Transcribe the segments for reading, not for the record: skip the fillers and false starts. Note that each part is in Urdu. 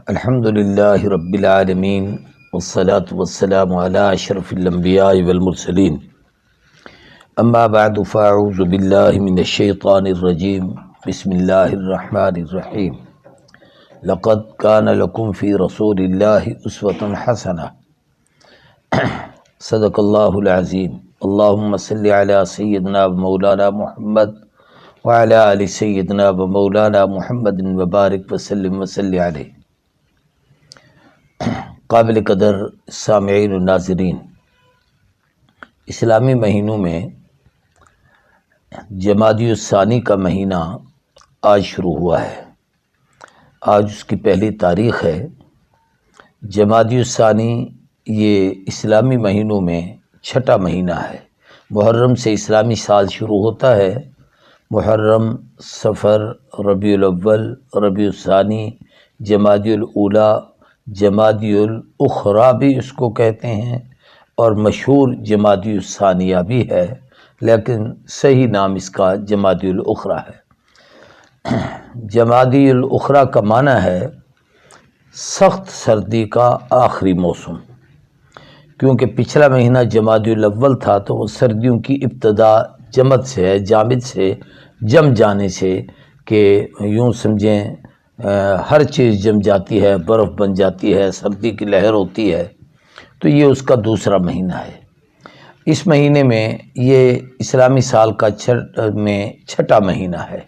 الحمد للہ رب العالمین والصلاة والسلام علی اشرف الانبیاء والمرسلین اما بعد فاعوذ باللہ من الشیطان الرجیم بسم اللہ الرحمن الرحیم لقد کان لکم فی رسول اللہ اسوۃ حسنہ صدق اللہ العظیم اللہم صلی علی سیدنا و مولانا محمد وعلی آل سیدنا و مولانا محمد وبارک وسلم وصلی علیہ۔ قابل قدر سامعین و ناظرین، اسلامی مہینوں میں جمادی الثانی کا مہینہ آج شروع ہوا ہے۔ آج اس کی پہلی تاریخ ہے۔ جمادی الثانی یہ اسلامی مہینوں میں چھٹا مہینہ ہے۔ محرم سے اسلامی سال شروع ہوتا ہے۔ محرم، صفر، ربیع الاول، ربیع الثانی، جمادی الاولیٰ، جمادی الاخری بھی اس کو کہتے ہیں، اور مشہور جمادی الثانیہ بھی ہے، لیکن صحیح نام اس کا جمادی الاخری ہے۔ جمادی الاخری کا معنی ہے سخت سردی کا آخری موسم، کیونکہ پچھلا مہینہ جمادی الاول تھا تو وہ سردیوں کی ابتدا جمد سے ہے، جامد سے، جم جانے سے، کہ یوں سمجھیں ہر چیز جم جاتی ہے، برف بن جاتی ہے، سردی کی لہر ہوتی ہے، تو یہ اس کا دوسرا مہینہ ہے۔ اس مہینے میں یہ اسلامی سال کا چھٹا مہینہ ہے۔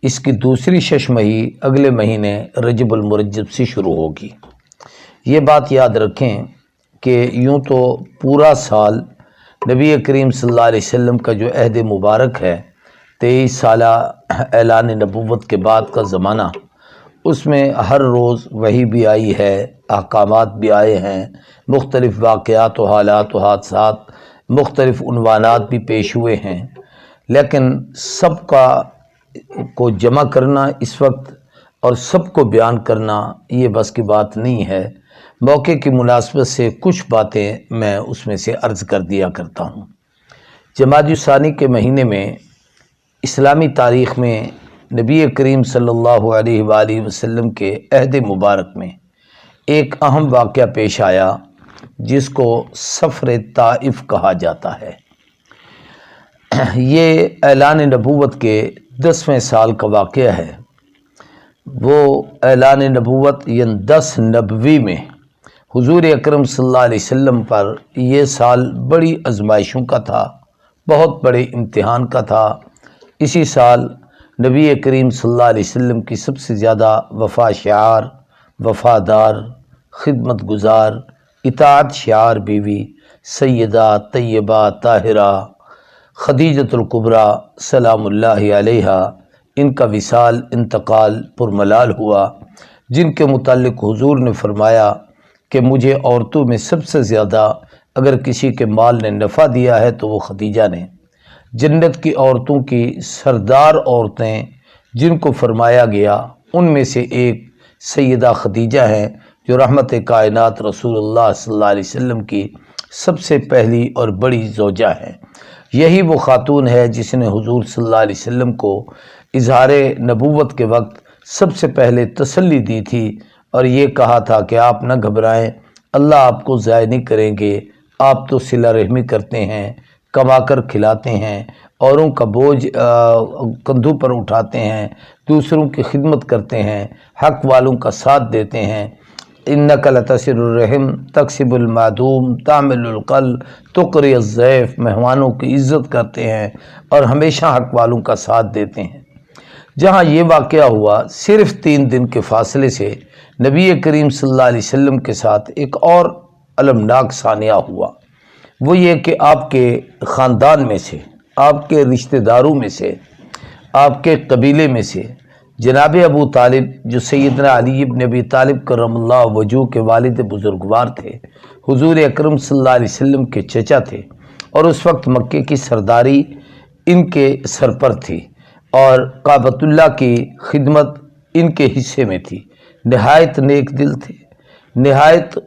اس کی دوسری ششمہی اگلے مہینے رجب المرجب سے شروع ہوگی۔ یہ بات یاد رکھیں کہ یوں تو پورا سال نبی کریم صلی اللہ علیہ وسلم کا جو عہد مبارک ہے، 23 سالہ اعلان نبوت کے بعد کا زمانہ، اس میں ہر روز وحی بھی آئی ہے، احکامات بھی آئے ہیں، مختلف واقعات و حالات و حادثات، مختلف عنوانات بھی پیش ہوئے ہیں، لیکن سب کو جمع کرنا اس وقت اور سب کو بیان کرنا یہ بس کی بات نہیں ہے۔ موقع کی مناسبت سے کچھ باتیں میں اس میں سے عرض کر دیا کرتا ہوں۔ جمادی الثانی کے مہینے میں اسلامی تاریخ میں نبی کریم صلی اللہ علیہ وآلہ وسلم کے عہد مبارک میں ایک اہم واقعہ پیش آیا، جس کو سفر طائف کہا جاتا ہے۔ یہ اعلان نبوت کے 10ویں سال کا واقعہ ہے۔ وہ اعلان نبوت یعنی 10 نبوی میں حضور اکرم صلی اللہ علیہ وسلم پر یہ سال بڑی آزمائشوں کا تھا، بہت بڑے امتحان کا تھا۔ اسی سال نبی کریم صلی اللہ علیہ وسلم کی سب سے زیادہ وفا شعار، وفادار، خدمت گزار، اطاعت شعار بیوی سیدہ طیبہ طاہرہ خدیجۃ الکبریٰ سلام اللہ علیہا، ان کا وصال، انتقال پرملال ہوا، جن کے متعلق حضور نے فرمایا کہ مجھے عورتوں میں سب سے زیادہ اگر کسی کے مال نے نفع دیا ہے تو وہ خدیجہ نے۔ جنت کی عورتوں کی سردار عورتیں جن کو فرمایا گیا، ان میں سے ایک سیدہ خدیجہ ہیں، جو رحمت کائنات رسول اللہ صلی اللہ علیہ وسلم کی سب سے پہلی اور بڑی زوجہ ہیں۔ یہی وہ خاتون ہے جس نے حضور صلی اللہ علیہ وسلم کو اظہار نبوت کے وقت سب سے پہلے تسلی دی تھی، اور یہ کہا تھا کہ آپ نہ گھبرائیں، اللہ آپ کو ضائع نہیں کریں گے، آپ تو صلہ رحمی کرتے ہیں، کما کر کھلاتے ہیں، اوروں کا بوجھ کندھوں پر اٹھاتے ہیں، دوسروں کی خدمت کرتے ہیں، حق والوں کا ساتھ دیتے ہیں۔ انک لتصل الرحم تکسب المعدوم تعمل القل تقری الضیف، مہمانوں کی عزت کرتے ہیں اور ہمیشہ حق والوں کا ساتھ دیتے ہیں۔ جہاں یہ واقعہ ہوا، صرف 3 دن کے فاصلے سے نبی کریم صلی اللہ علیہ وسلم کے ساتھ ایک اور المناک ثانیہ ہوا۔ وہ یہ کہ آپ کے خاندان میں سے، آپ کے رشتہ داروں میں سے، آپ کے قبیلے میں سے جناب ابو طالب، جو سیدنا علی بن ابی طالب کرم اللہ وجہہ کے والد بزرگوار تھے، حضور اکرم صلی اللہ علیہ وسلم کے چچا تھے، اور اس وقت مکے کی سرداری ان کے سر پر تھی، اور کعبۃ اللہ کی خدمت ان کے حصے میں تھی۔ نہایت نیک دل تھے، نہایت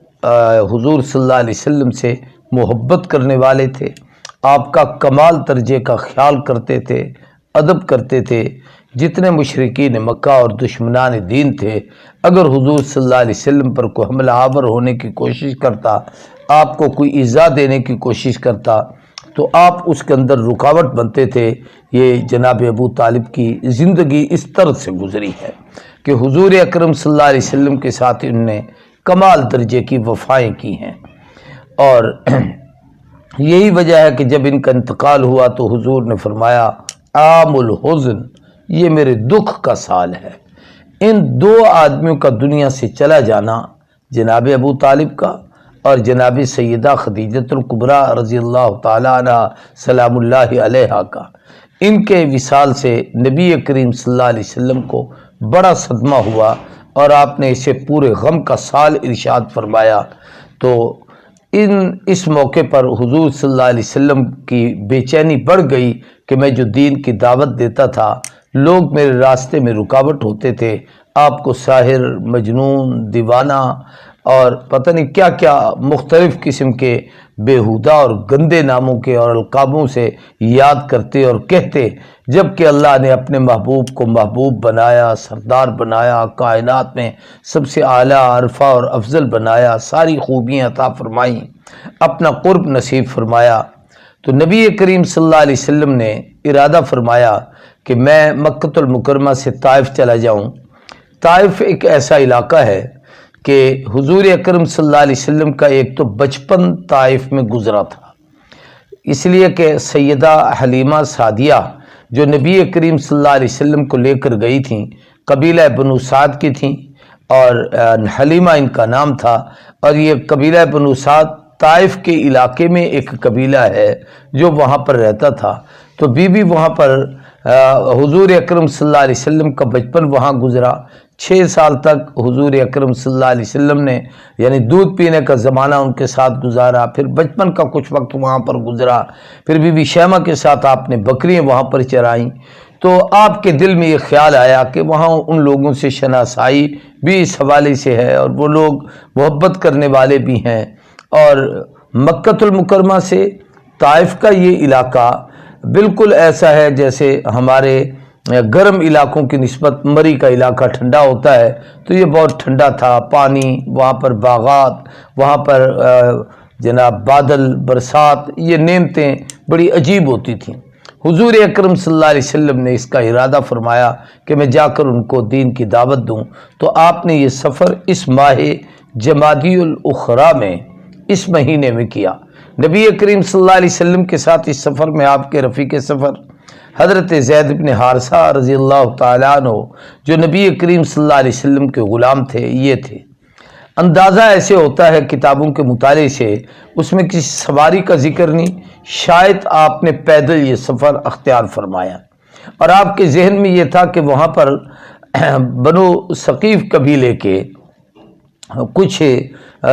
حضور صلی اللہ علیہ وسلم سے محبت کرنے والے تھے، آپ کا کمال درجے کا خیال کرتے تھے، ادب کرتے تھے۔ جتنے مشرکین مکہ اور دشمنان دین تھے، اگر حضور صلی اللہ علیہ وسلم پر کوئی حملہ آور ہونے کی کوشش کرتا، آپ کو کوئی ایذا دینے کی کوشش کرتا، تو آپ اس کے اندر رکاوٹ بنتے تھے۔ یہ جناب ابو طالب کی زندگی اس طرح سے گزری ہے کہ حضور اکرم صلی اللہ علیہ وسلم کے ساتھ انہوں نے کمال درجے کی وفائیں کی ہیں، اور یہی وجہ ہے کہ جب ان کا انتقال ہوا تو حضور نے فرمایا عام الحزن، یہ میرے دکھ کا سال ہے۔ ان دو آدمیوں کا دنیا سے چلا جانا، جناب ابو طالب کا اور جناب سیدہ خدیجۃ الکبریٰ رضی اللہ تعالیٰ عنہ سلام اللہ علیہا کا، ان کے وصال سے نبی کریم صلی اللہ علیہ وسلم کو بڑا صدمہ ہوا، اور آپ نے اسے پورے غم کا سال ارشاد فرمایا۔ تو اس موقع پر حضور صلی اللہ علیہ وسلم کی بے چینی بڑھ گئی کہ میں جو دین کی دعوت دیتا تھا، لوگ میرے راستے میں رکاوٹ ہوتے تھے، آپ کو ساحر، مجنون، دیوانہ اور پتہ نہیں کیا کیا مختلف قسم کے بیہودہ اور گندے ناموں کے اور القابوں سے یاد کرتے اور کہتے، جبکہ اللہ نے اپنے محبوب کو محبوب بنایا، سردار بنایا، کائنات میں سب سے اعلیٰ، عرفہ اور افضل بنایا، ساری خوبیاں عطا فرمائیں، اپنا قرب نصیب فرمایا۔ تو نبی کریم صلی اللہ علیہ وسلم نے ارادہ فرمایا کہ میں مکہ المکرمہ سے طائف چلا جاؤں۔ طائف ایک ایسا علاقہ ہے کہ حضور اکرم صلی اللہ علیہ وسلم کا ایک تو بچپن طائف میں گزرا تھا، اس لیے کہ سیدہ حلیمہ سعدیہ جو نبی کریم صلی اللہ علیہ وسلم کو لے کر گئی تھیں، قبیلہ بنو سعد کی تھیں، اور حلیمہ ان کا نام تھا، اور یہ قبیلہ بنو سعد طائف کے علاقے میں ایک قبیلہ ہے جو وہاں پر رہتا تھا۔ تو بی وہاں پر حضور اکرم صلی اللہ علیہ وسلم کا بچپن وہاں گزرا۔ 6 سال تک حضور اکرم صلی اللہ علیہ وسلم نے یعنی دودھ پینے کا زمانہ ان کے ساتھ گزارا، پھر بچپن کا کچھ وقت وہاں پر گزرا، پھر بی شیمہ کے ساتھ آپ نے بکریاں وہاں پر چرائیں۔ تو آپ کے دل میں یہ خیال آیا کہ وہاں ان لوگوں سے شناسائی بھی اس حوالے سے ہے، اور وہ لوگ محبت کرنے والے بھی ہیں، اور مکہ المکرمہ سے طائف کا یہ علاقہ بالکل ایسا ہے جیسے ہمارے گرم علاقوں کی نسبت مری کا علاقہ ٹھنڈا ہوتا ہے، تو یہ بہت ٹھنڈا تھا، پانی وہاں پر، باغات وہاں پر، جناب بادل، برسات، یہ نعمتیں بڑی عجیب ہوتی تھیں۔ حضور اکرم صلی اللہ علیہ وسلم نے اس کا ارادہ فرمایا کہ میں جا کر ان کو دین کی دعوت دوں، تو آپ نے یہ سفر اس ماہ جمادی الاخری میں، اس مہینے میں کیا۔ نبی کریم صلی اللہ علیہ وسلم کے ساتھ اس سفر میں آپ کے رفیق سفر حضرت زید بن حارثہ رضی اللہ تعالیٰ عنہ جو نبی کریم صلی اللہ علیہ وسلم کے غلام تھے، یہ تھے۔ اندازہ ایسے ہوتا ہے کتابوں کے مطالعے سے، اس میں کسی سواری کا ذکر نہیں، شاید آپ نے پیدل یہ سفر اختیار فرمایا، اور آپ کے ذہن میں یہ تھا کہ وہاں پر بنو ثقیف قبیلے کے کچھ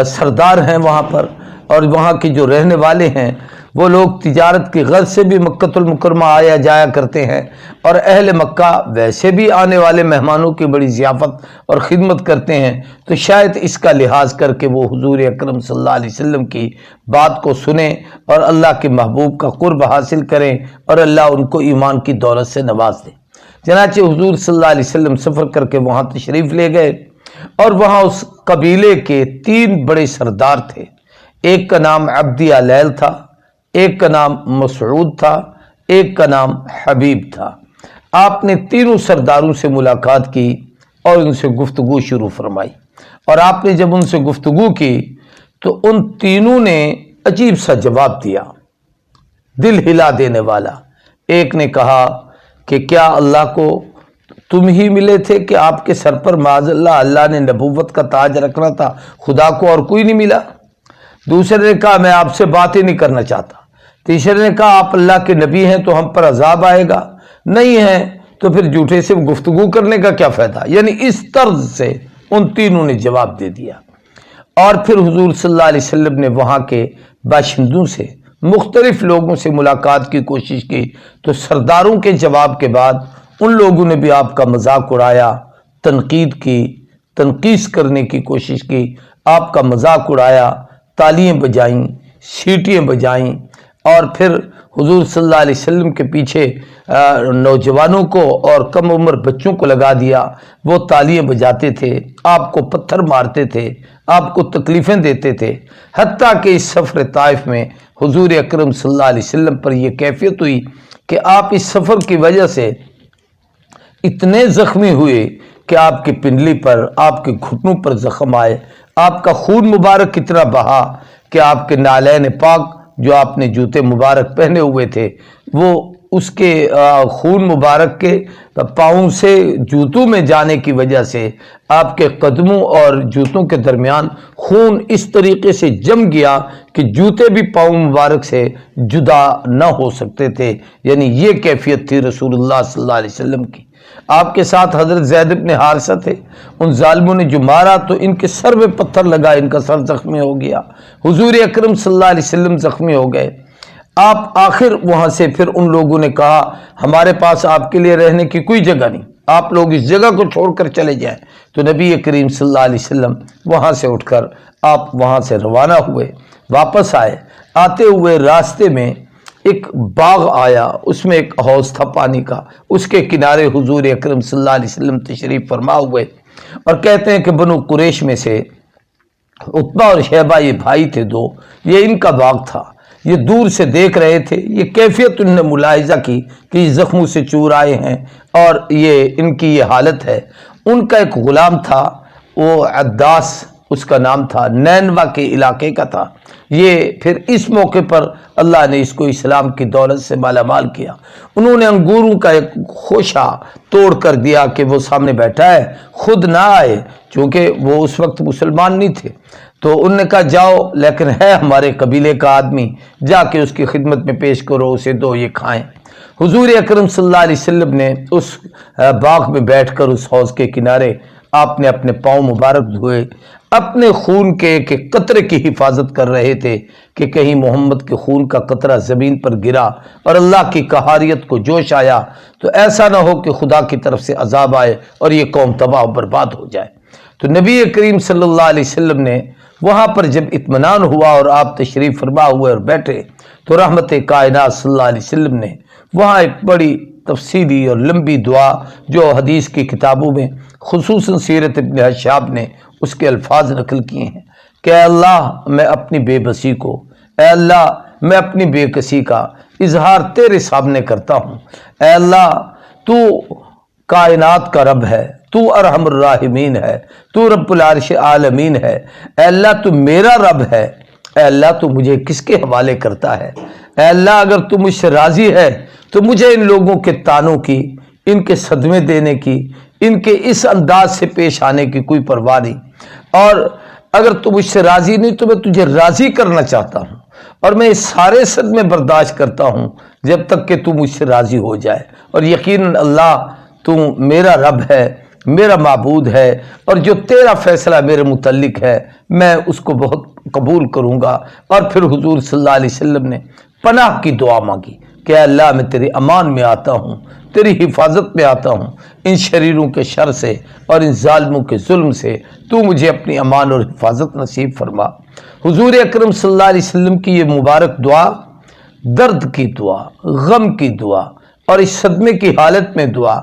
سردار ہیں وہاں پر، اور وہاں کے جو رہنے والے ہیں وہ لوگ تجارت کی غرض سے بھی مکہ المکرمہ آیا جایا کرتے ہیں، اور اہل مکہ ویسے بھی آنے والے مہمانوں کی بڑی ضیافت اور خدمت کرتے ہیں، تو شاید اس کا لحاظ کر کے وہ حضور اکرم صلی اللہ علیہ وسلم کی بات کو سنیں اور اللہ کے محبوب کا قرب حاصل کریں، اور اللہ ان کو ایمان کی دولت سے نواز دے۔ چنانچہ حضور صلی اللہ علیہ وسلم سفر کر کے وہاں تشریف لے گئے، اور وہاں اس قبیلے کے 3 بڑے سردار تھے۔ ایک کا نام عبدی علیل تھا، ایک کا نام مسعود تھا، ایک کا نام حبیب تھا۔ آپ نے تینوں سرداروں سے ملاقات کی اور ان سے گفتگو شروع فرمائی، اور آپ نے جب ان سے گفتگو کی تو ان تینوں نے عجیب سا جواب دیا، دل ہلا دینے والا۔ ایک نے کہا کہ کیا اللہ کو تم ہی ملے تھے کہ آپ کے سر پر معاذ اللہ نے نبوت کا تاج رکھنا تھا، خدا کو اور کوئی نہیں ملا؟ دوسرے نے کہا میں آپ سے بات ہی نہیں کرنا چاہتا۔ تیسرے نے کہا آپ اللہ کے نبی ہیں تو ہم پر عذاب آئے گا، نہیں ہیں تو پھر جھوٹے سے گفتگو کرنے کا کیا فائدہ؟ یعنی اس طرز سے ان تینوں نے جواب دے دیا۔ اور پھر حضور صلی اللہ علیہ وسلم نے وہاں کے باشندوں سے، مختلف لوگوں سے ملاقات کی کوشش کی، تو سرداروں کے جواب کے بعد ان لوگوں نے بھی آپ کا مذاق اڑایا، تنقید کی، تنقیص کرنے کی کوشش کی، آپ کا مذاق اڑایا، تالیاں بجائیں، سیٹیاں بجائیں، اور پھر حضور صلی اللہ علیہ وسلم کے پیچھے نوجوانوں کو اور کم عمر بچوں کو لگا دیا، وہ تالیاں بجاتے تھے، آپ کو پتھر مارتے تھے، آپ کو تکلیفیں دیتے تھے، حتیٰ کہ اس سفر طائف میں حضور اکرم صلی اللہ علیہ وسلم پر یہ کیفیت ہوئی کہ آپ اس سفر کی وجہ سے اتنے زخمی ہوئے کہ آپ کی پنڈلی پر، آپ کے گھٹنوں پر زخم آئے، آپ کا خون مبارک اتنا بہا کہ آپ کے نالین پاک جو آپ نے جوتے مبارک پہنے ہوئے تھے، وہ اس کے خون مبارک کے پاؤں سے جوتوں میں جانے کی وجہ سے آپ کے قدموں اور جوتوں کے درمیان خون اس طریقے سے جم گیا کہ جوتے بھی پاؤں مبارک سے جدا نہ ہو سکتے تھے۔ یعنی یہ کیفیت تھی رسول اللہ صلی اللہ علیہ وسلم کی۔ آپ کے ساتھ حضرت زید بن حارثہ تھے، ان ظالموں نے جو مارا تو ان کے سر میں پتھر لگا، ان کا سر زخمی ہو گیا، حضور اکرم صلی اللہ علیہ وسلم زخمی ہو گئے۔ آپ آخر وہاں سے پھر ان لوگوں نے کہا ہمارے پاس آپ کے لیے رہنے کی کوئی جگہ نہیں، آپ لوگ اس جگہ کو چھوڑ کر چلے جائیں۔ تو نبی کریم صلی اللہ علیہ وسلم وہاں سے اٹھ کر آپ وہاں سے روانہ ہوئے، واپس آئے۔ آتے ہوئے راستے میں ایک باغ آیا، اس میں ایک حوض تھا پانی کا، اس کے کنارے حضور اکرم صلی اللہ علیہ وسلم تشریف فرما ہوئے، اور کہتے ہیں کہ بنو قریش میں سے عتبہ اور شیبہ یہ بھائی تھے دو، یہ ان کا باغ تھا، یہ دور سے دیکھ رہے تھے، یہ کیفیت انہوں نے ملاحظہ کی کہ یہ زخموں سے چور آئے ہیں اور یہ ان کی یہ حالت ہے۔ ان کا ایک غلام تھا، وہ عداس اس کا نام تھا، نینوا کے علاقے کا تھا۔ یہ پھر اس موقع پر اللہ نے اس کو اسلام کی دولت سے مالا مال کیا۔ انہوں نے انگوروں کا ایک خوشہ توڑ کر دیا کہ وہ سامنے بیٹھا ہے، خود نہ آئے چونکہ وہ اس وقت مسلمان نہیں تھے، تو انہوں نے کہا جاؤ، لیکن ہے ہمارے قبیلے کا آدمی، جا کے اس کی خدمت میں پیش کرو، اسے دو یہ کھائیں۔ حضور اکرم صلی اللہ علیہ وسلم نے اس باغ میں بیٹھ کر اس حوض کے کنارے آپ نے اپنے پاؤں مبارک دھوئے، اپنے خون کے ایک قطرے کی حفاظت کر رہے تھے کہ کہیں محمد کے خون کا قطرہ زمین پر گرا اور اللہ کی قہاریت کو جوش آیا تو ایسا نہ ہو کہ خدا کی طرف سے عذاب آئے اور یہ قوم تباہ و برباد ہو جائے۔ تو نبی کریم صلی اللہ علیہ وسلم نے وہاں پر جب اطمینان ہوا اور آپ تشریف فرما ہوئے اور بیٹھے تو رحمت کائنات صلی اللہ علیہ وسلم نے وہاں ایک بڑی تفصیلی اور لمبی دعا جو حدیث کی کتابوں میں خصوصاً سیرت ابن حشاب نے اس کے الفاظ نقل کیے ہیں کہ اے اللہ میں اپنی بے بسی کو، اے اللہ میں اپنی بے کسی کا اظہار تیرے سامنے کرتا ہوں، اے اللہ تو کائنات کا رب ہے، تو ارحم الراحمین ہے، تو رب العرش عالمین ہے، اے اللہ تو میرا رب ہے، اے اللہ تو مجھے کس کے حوالے کرتا ہے، اے اللہ اگر تو مجھ سے راضی ہے تو مجھے ان لوگوں کے تانوں کی، ان کے صدمے دینے کی، ان کے اس انداز سے پیش آنے کی کوئی پرواہ نہیں، اور اگر تو مجھ سے راضی نہیں تو میں تجھے راضی کرنا چاہتا ہوں، اور میں اس سارے صدمے برداشت کرتا ہوں جب تک کہ تو مجھ سے راضی ہو جائے، اور یقیناً اللہ تو میرا رب ہے، میرا معبود ہے، اور جو تیرا فیصلہ میرے متعلق ہے میں اس کو بہت قبول کروں گا۔ اور پھر حضور صلی اللہ علیہ وسلم نے پناہ کی دعا مانگی کہ اے اللہ میں تیرے امان میں آتا ہوں، تیری حفاظت میں آتا ہوں، ان شریروں کے شر سے اور ان ظالموں کے ظلم سے تو مجھے اپنی امان اور حفاظت نصیب فرما۔ حضور اکرم صلی اللہ علیہ وسلم کی یہ مبارک دعا، درد کی دعا، غم کی دعا اور اس صدمے کی حالت میں دعا،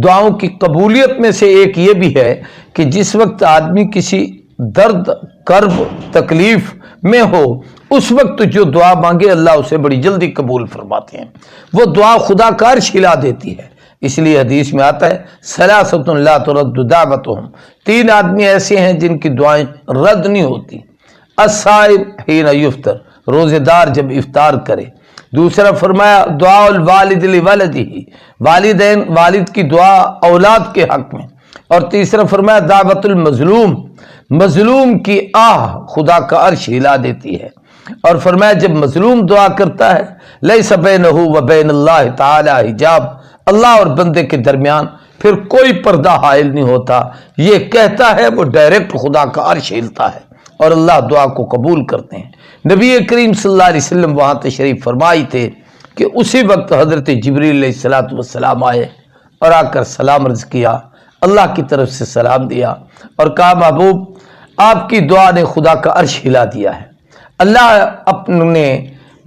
دعاؤں کی قبولیت میں سے ایک یہ بھی ہے کہ جس وقت آدمی کسی درد، کرب، تکلیف میں ہو اس وقت جو دعا مانگے اللہ اسے بڑی جلدی قبول فرماتے ہیں، وہ دعا خدا کا عرش ہلا دیتی ہے۔ اس لیے حدیث میں آتا ہے ثلاثۃ لا ترد دعوتهم، تین آدمی ایسے ہیں جن کی دعائیں رد نہیں ہوتی۔ الصائم حین یفطر، روزے دار جب افطار کرے۔ دوسرا فرمایا دعاء الوالد لولدہ، والد کی دعا اولاد کے حق میں۔ اور تیسرا فرمایا دعوت المظلوم، مظلوم کی آہ خدا کا عرش ہلا دیتی ہے۔ اور فرمایا جب مظلوم دعا کرتا ہے لیس بینہ و بین اللہ تعالی حجاب، اللہ اور بندے کے درمیان پھر کوئی پردہ حائل نہیں ہوتا، یہ کہتا ہے وہ ڈائریکٹ خدا کا عرش ہلتا ہے اور اللہ دعا کو قبول کرتے ہیں۔ نبی کریم صلی اللہ علیہ وسلم وہاں تشریف فرمائی تھے کہ اسی وقت حضرت جبریل علیہ السلام آئے اور آ کر سلام عرض کیا، اللہ کی طرف سے سلام دیا اور کہا محبوب آپ کی دعا نے خدا کا عرش ہلا دیا ہے، اللہ اپنے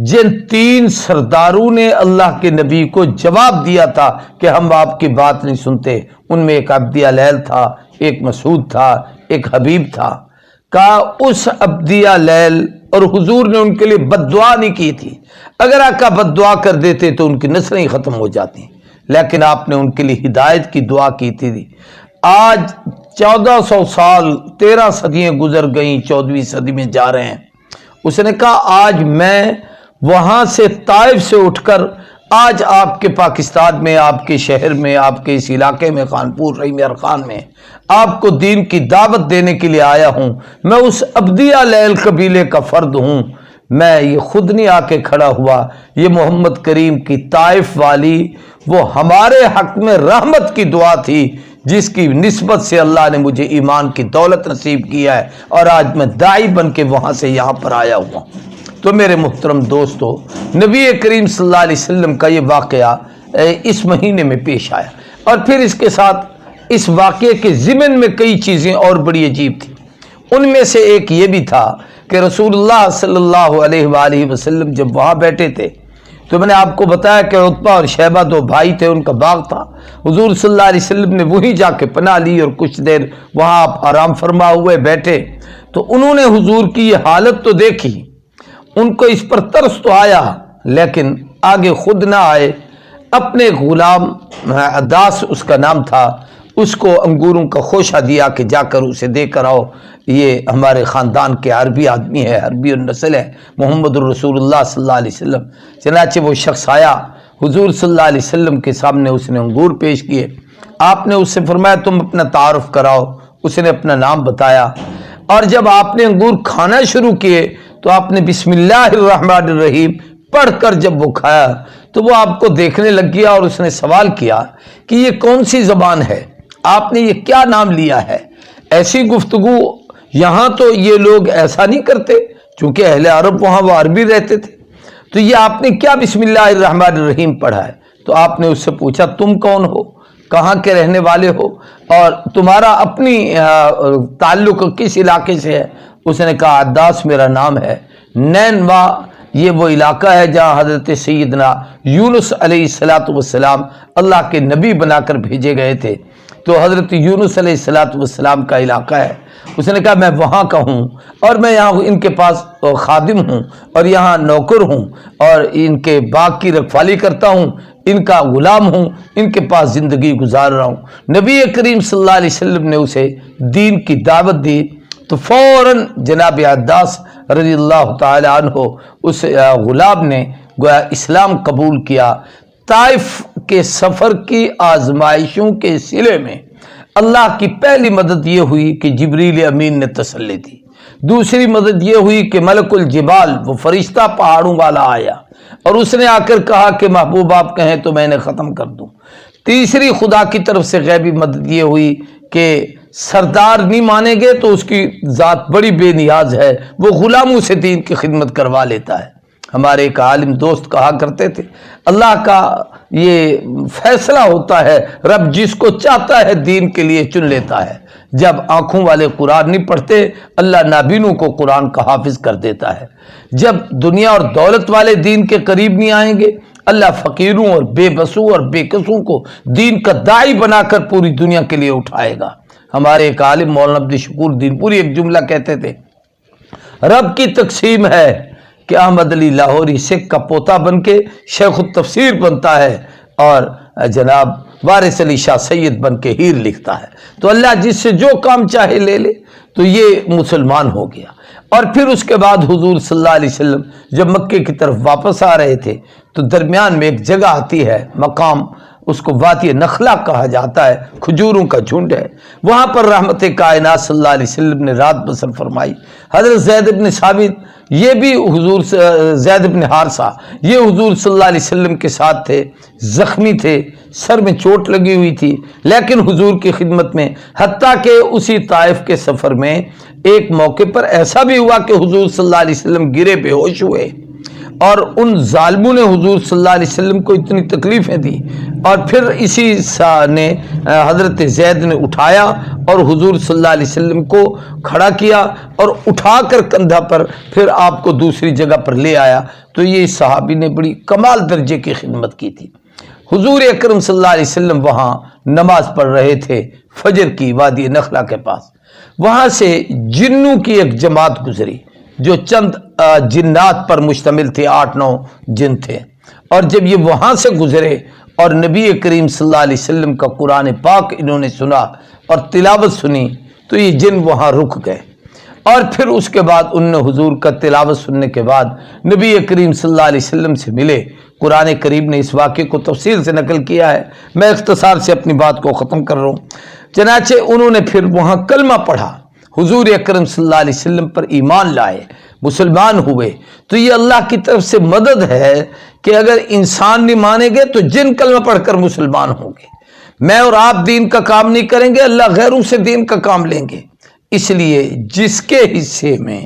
جن 3 سرداروں نے اللہ کے نبی کو جواب دیا تھا کہ ہم آپ کی بات نہیں سنتے، ان میں ایک عبدیہ لیل تھا، ایک مسعود تھا، ایک حبیب تھا، کہا اس عبدیہ لیل اور حضور نے ان کے لیے بد دعا نہیں کی تھی، اگر آقا بد دعا کر دیتے تو ان کی نسلیں ختم ہو جاتی، لیکن آپ نے ان کے لیے ہدایت کی دعا کی تھی۔ آج 1400 سال 13 صدیاں گزر گئیں، 14ویں صدی میں جا رہے ہیں۔ اس نے کہا آج میں وہاں سے طائف سے اٹھ کر آج آپ کے پاکستان میں، آپ کے شہر میں، آپ کے اس علاقے میں، خانپور رحیم یار خان میں آپ کو دین کی دعوت دینے کے لیے آیا ہوں۔ میں اس عبدیہ لیل قبیلے کا فرد ہوں، میں یہ خود نہیں آ کے کھڑا ہوا، یہ محمد کریم کی طائف والی وہ ہمارے حق میں رحمت کی دعا تھی، جس کی نسبت سے اللہ نے مجھے ایمان کی دولت نصیب کیا ہے، اور آج میں داعی بن کے وہاں سے یہاں پر آیا ہوا۔ تو میرے محترم دوستو، نبی کریم صلی اللہ علیہ وسلم کا یہ واقعہ اس مہینے میں پیش آیا، اور پھر اس کے ساتھ اس واقعے کے ضمن میں کئی چیزیں اور بڑی عجیب تھیں۔ ان میں سے ایک یہ بھی تھا کہ رسول اللہ صلی اللہ علیہ وآلہ وسلم جب وہاں بیٹھے تھے تو میں نے آپ کو بتایا کہ عتبہ اور شیبہ 2 بھائی تھے، ان کا باغ تھا، حضور صلی اللہ علیہ وسلم نے وہیں جا کے پناہ لی اور کچھ دیر وہاں آپ آرام فرما ہوئے بیٹھے، تو انہوں نے حضور کی یہ حالت تو دیکھی، ان کو اس پر ترس تو آیا، لیکن آگے خود نہ آئے، اپنے غلام عداس اس کا نام تھا، اس کو انگوروں کا خوشہ دیا کہ جا کر اسے دے کر آؤ، یہ ہمارے خاندان کے عربی آدمی ہے، عربی النسل ہے، محمد الرسول اللہ صلی اللہ علیہ وسلم۔ چنانچہ وہ شخص آیا، حضور صلی اللہ علیہ وسلم کے سامنے اس نے انگور پیش کیے، آپ نے اس سے فرمایا تم اپنا تعارف کراؤ، اس نے اپنا نام بتایا، اور جب آپ نے انگور کھانا شروع کیے تو آپ نے بسم اللہ الرحمن الرحیم پڑھ کر جب وہ کھایا تو وہ آپ کو دیکھنے لگ گیا، اور اس نے سوال کیا کہ یہ کون سی زبان ہے، آپ نے یہ کیا نام لیا ہے؟ ایسی گفتگو یہاں تو یہ لوگ ایسا نہیں کرتے، چونکہ اہل عرب وہاں وہ عربی رہتے تھے، تو یہ آپ نے کیا بسم اللہ الرحمن الرحیم پڑھا ہے؟ تو آپ نے اس سے پوچھا تم کون ہو، کہاں کے رہنے والے ہو، اور تمہارا اپنی تعلق کس علاقے سے ہے؟ اس نے کہا عداس میرا نام ہے، نینوا یہ وہ علاقہ ہے جہاں حضرت سیدنا یونس علیہ السلام اللہ کے نبی بنا کر بھیجے گئے تھے، تو حضرت یونس علیہ السلام کا علاقہ ہے۔ اس نے کہا میں وہاں کا ہوں، اور میں یہاں ان کے پاس خادم ہوں، اور یہاں نوکر ہوں، اور ان کے باغ کی رکھوالی کرتا ہوں، ان کا غلام ہوں، ان کے پاس زندگی گزار رہا ہوں۔ نبی کریم صلی اللہ علیہ وسلم نے اسے دین کی دعوت دی، تو فوراً جناب عداس رضی اللہ تعالی عنہ اس غلام نے گویا اسلام قبول کیا۔ طائف کے سفر کی آزمائشوں کے سلے میں اللہ کی پہلی مدد یہ ہوئی کہ جبریل امین نے تسلی دی، دوسری مدد یہ ہوئی کہ ملک الجبال وہ فرشتہ پہاڑوں والا آیا اور اس نے آ کر کہا کہ محبوب آپ کہیں تو میں نے ختم کر دوں، تیسری خدا کی طرف سے غیبی مدد یہ ہوئی کہ سردار نہیں مانیں گے تو اس کی ذات بڑی بے نیاز ہے، وہ غلاموں سے دین کی خدمت کروا لیتا ہے۔ ہمارے ایک عالم دوست کہا کرتے تھے اللہ کا یہ فیصلہ ہوتا ہے، رب جس کو چاہتا ہے دین کے لیے چن لیتا ہے۔ جب آنکھوں والے قرآن نہیں پڑھتے اللہ نابینوں کو قرآن کا حافظ کر دیتا ہے، جب دنیا اور دولت والے دین کے قریب نہیں آئیں گے اللہ فقیروں اور بے بسوں اور بے کسوں کو دین کا داعی بنا کر پوری دنیا کے لیے اٹھائے گا۔ ہمارے ایک عالم مولانا عبد الشکور دین پوری ایک جملہ کہتے تھے، رب کی تقسیم ہے کہ احمد علی لاہوری سکھ کا پوتا بن کے شیخ التفسیر بنتا ہے اور جناب وارث علی شاہ سید بن کے ہیر لکھتا ہے۔ تو اللہ جس سے جو کام چاہے لے لے، تو یہ مسلمان ہو گیا۔ اور پھر اس کے بعد حضور صلی اللہ علیہ وسلم جب مکے کی طرف واپس آ رہے تھے تو درمیان میں ایک جگہ آتی ہے، مقام اس کو وادی نخلا کہا جاتا ہے، کھجوروں کا جھنڈ ہے، وہاں پر رحمت کائنات صلی اللہ علیہ وسلم نے رات بسر فرمائی۔ حضرت زید بن ثابت یہ بھی حضور زید بن حارثہ یہ حضور صلی اللہ علیہ وسلم کے ساتھ تھے، زخمی تھے، سر میں چوٹ لگی ہوئی تھی، لیکن حضور کی خدمت میں، حتیٰ کہ اسی طائف کے سفر میں ایک موقع پر ایسا بھی ہوا کہ حضور صلی اللہ علیہ وسلم گرے بے ہوش ہوئے اور ان ظالموں نے حضور صلی اللہ علیہ وسلم کو اتنی تکلیفیں دی، اور پھر اسی نے حضرت زید نے اٹھایا اور حضور صلی اللہ علیہ وسلم کو کھڑا کیا اور اٹھا کر کندھا پر پھر آپ کو دوسری جگہ پر لے آیا۔ تو یہ صحابی نے بڑی کمال درجے کی خدمت کی تھی۔ حضور اکرم صلی اللہ علیہ وسلم وہاں نماز پڑھ رہے تھے فجر کی وادی نخلا کے پاس، وہاں سے جنوں کی ایک جماعت گزری جو چند جنات پر مشتمل تھے، 8-9 جن تھے، اور جب یہ وہاں سے گزرے اور نبی کریم صلی اللہ علیہ وسلم کا قرآن پاک انہوں نے سنا اور تلاوت سنی تو یہ جن وہاں رک گئے، اور پھر اس کے بعد انہوں نے حضور کا تلاوت سننے کے بعد نبی کریم صلی اللہ علیہ وسلم سے ملے۔ قرآن کریم نے اس واقعے کو تفصیل سے نقل کیا ہے، میں اختصار سے اپنی بات کو ختم کر رہا ہوں۔ چنانچہ انہوں نے پھر وہاں کلمہ پڑھا، حضور اکرم صلی اللہ علیہ وسلم پر ایمان لائے، مسلمان ہوئے۔ تو یہ اللہ کی طرف سے مدد ہے کہ اگر انسان نہیں مانیں گے تو جن کلمہ پڑھ کر مسلمان ہوں گے۔ میں اور آپ دین کا کام نہیں کریں گے، اللہ غیروں سے دین کا کام لیں گے۔ اس لیے جس کے حصے میں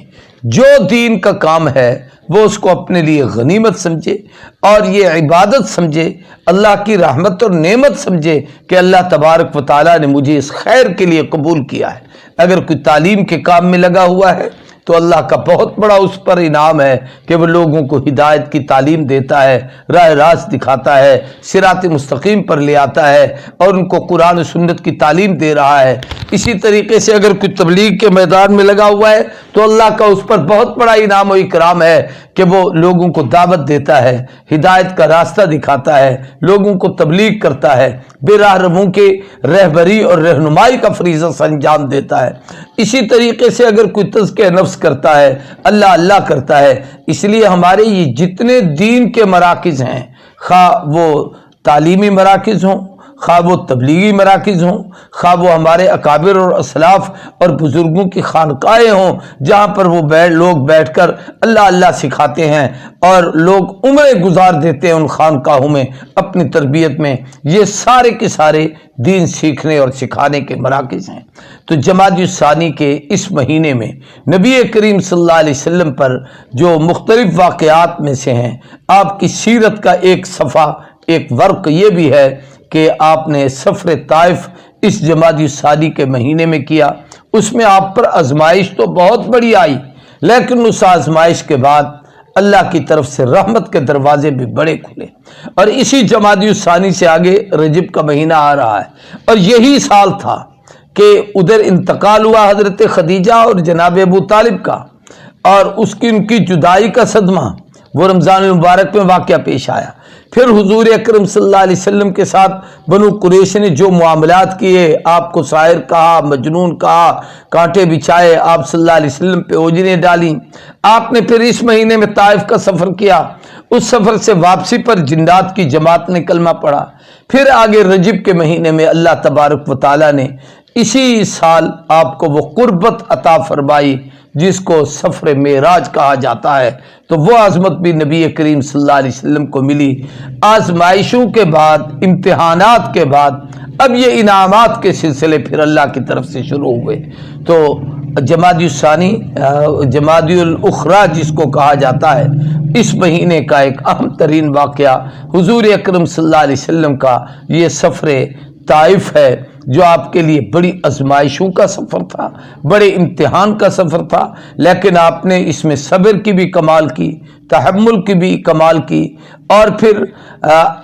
جو دین کا کام ہے وہ اس کو اپنے لیے غنیمت سمجھے اور یہ عبادت سمجھے، اللہ کی رحمت اور نعمت سمجھے کہ اللہ تبارک و تعالیٰ نے مجھے اس خیر کے لیے قبول کیا ہے۔ اگر کوئی تعلیم کے کام میں لگا ہوا ہے تو اللہ کا بہت بڑا اس پر انعام ہے کہ وہ لوگوں کو ہدایت کی تعلیم دیتا ہے، راہ راست دکھاتا ہے، صراط مستقیم پر لے آتا ہے اور ان کو قرآن و سنت کی تعلیم دے رہا ہے۔ اسی طریقے سے اگر کوئی تبلیغ کے میدان میں لگا ہوا ہے تو اللہ کا اس پر بہت بڑا انعام و اکرام ہے کہ وہ لوگوں کو دعوت دیتا ہے، ہدایت کا راستہ دکھاتا ہے، لوگوں کو تبلیغ کرتا ہے، بے راہ رہوں کے رہبری اور رہنمائی کا فریضہ انجام دیتا ہے۔ اسی طریقے سے اگر کوئی تزکیہ نفس کرتا ہے، اللہ اللہ کرتا ہے۔ اس لیے ہمارے یہ جتنے دین کے مراکز ہیں، خواہ وہ تعلیمی مراکز ہوں، خواہ وہ تبلیغی مراکز ہوں، خواہ وہ ہمارے اکابر اور اسلاف اور بزرگوں کی خانقاہیں ہوں جہاں پر وہ لوگ بیٹھ کر اللہ اللہ سکھاتے ہیں اور لوگ عمریں گزار دیتے ہیں ان خانقاہوں میں اپنی تربیت میں، یہ سارے کے سارے دین سیکھنے اور سکھانے کے مراکز ہیں۔ تو جمادی الثانی کے اس مہینے میں نبی کریم صلی اللہ علیہ وسلم پر جو مختلف واقعات میں سے ہیں، آپ کی سیرت کا ایک صفحہ، ایک ورق یہ بھی ہے کہ آپ نے سفر طائف اس جمادی الثانی کے مہینے میں کیا۔ اس میں آپ پر آزمائش تو بہت بڑی آئی، لیکن اس آزمائش کے بعد اللہ کی طرف سے رحمت کے دروازے بھی بڑے کھلے، اور اسی جمادی الثانی سے آگے رجب کا مہینہ آ رہا ہے، اور یہی سال تھا کہ ادھر انتقال ہوا حضرت خدیجہ اور جناب ابو طالب کا، اور ان کی جدائی کا صدمہ وہ رمضان المبارک میں واقعہ پیش آیا۔ پھر حضور اکرم صلی اللہ علیہ وسلم کے ساتھ بنو قریش نے جو معاملات کیے، آپ کو شاعر کہا، مجنون کہا، کانٹے بچھائے، آپ صلی اللہ علیہ وسلم پہ اوجریں ڈالیں۔ آپ نے پھر اس مہینے میں طائف کا سفر کیا، اس سفر سے واپسی پر جنات کی جماعت نے کلمہ پڑھا۔ پھر آگے رجب کے مہینے میں اللہ تبارک و تعالیٰ نے اسی سال آپ کو وہ قربت عطا فرمائی جس کو سفر معراج کہا جاتا ہے، تو وہ عظمت بھی نبی کریم صلی اللہ علیہ وسلم کو ملی۔ آزمائشوں کے بعد، امتحانات کے بعد اب یہ انعامات کے سلسلے پھر اللہ کی طرف سے شروع ہوئے۔ تو جمادی الثانی، جمادی الاخری جس کو کہا جاتا ہے، اس مہینے کا ایک اہم ترین واقعہ حضور اکرم صلی اللہ علیہ وسلم کا یہ سفر طائف ہے، جو آپ کے لیے بڑی آزمائشوں کا سفر تھا، بڑے امتحان کا سفر تھا، لیکن آپ نے اس میں صبر کی بھی کمال کی، تحمل کی بھی کمال کی، اور پھر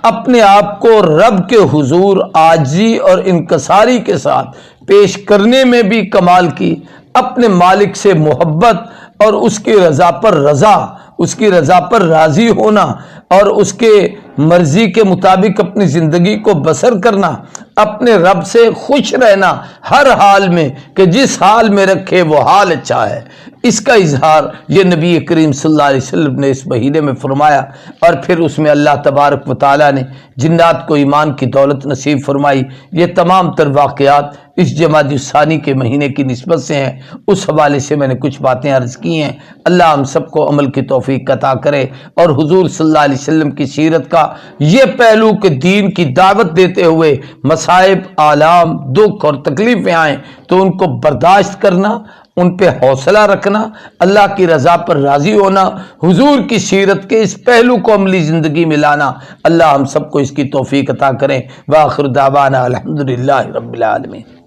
اپنے آپ کو رب کے حضور عاجزی اور انکساری کے ساتھ پیش کرنے میں بھی کمال کی، اپنے مالک سے محبت اور اس کی رضا پر رضا، اس کی رضا پر راضی ہونا اور اس کے مرضی کے مطابق اپنی زندگی کو بسر کرنا، اپنے رب سے خوش رہنا ہر حال میں کہ جس حال میں رکھے وہ حال اچھا ہے، اس کا اظہار یہ نبی کریم صلی اللہ علیہ وسلم نے اس مہینے میں فرمایا۔ اور پھر اس میں اللہ تبارک و تعالیٰ نے جنات کو ایمان کی دولت نصیب فرمائی۔ یہ تمام تر واقعات اس جمادی الثانی کے مہینے کی نسبت سے ہیں، اس حوالے سے میں نے کچھ باتیں عرض کی ہیں۔ اللہ ہم سب کو عمل کی توفیق عطا کرے، اور حضور صلی اللہ علیہ وسلم کی سیرت کا یہ پہلو کہ دین کی دعوت دیتے ہوئے مصائب، آلام، دکھ اور تکلیفیں آئیں تو ان کو برداشت کرنا ان پہ حوصلہ رکھنا، اللہ کی رضا پر راضی ہونا، حضور کی سیرت کے اس پہلو کو عملی زندگی میں لانا، اللہ ہم سب کو اس کی توفیق عطا کریں۔ وآخر دعوانا الحمدللہ رب العالمین۔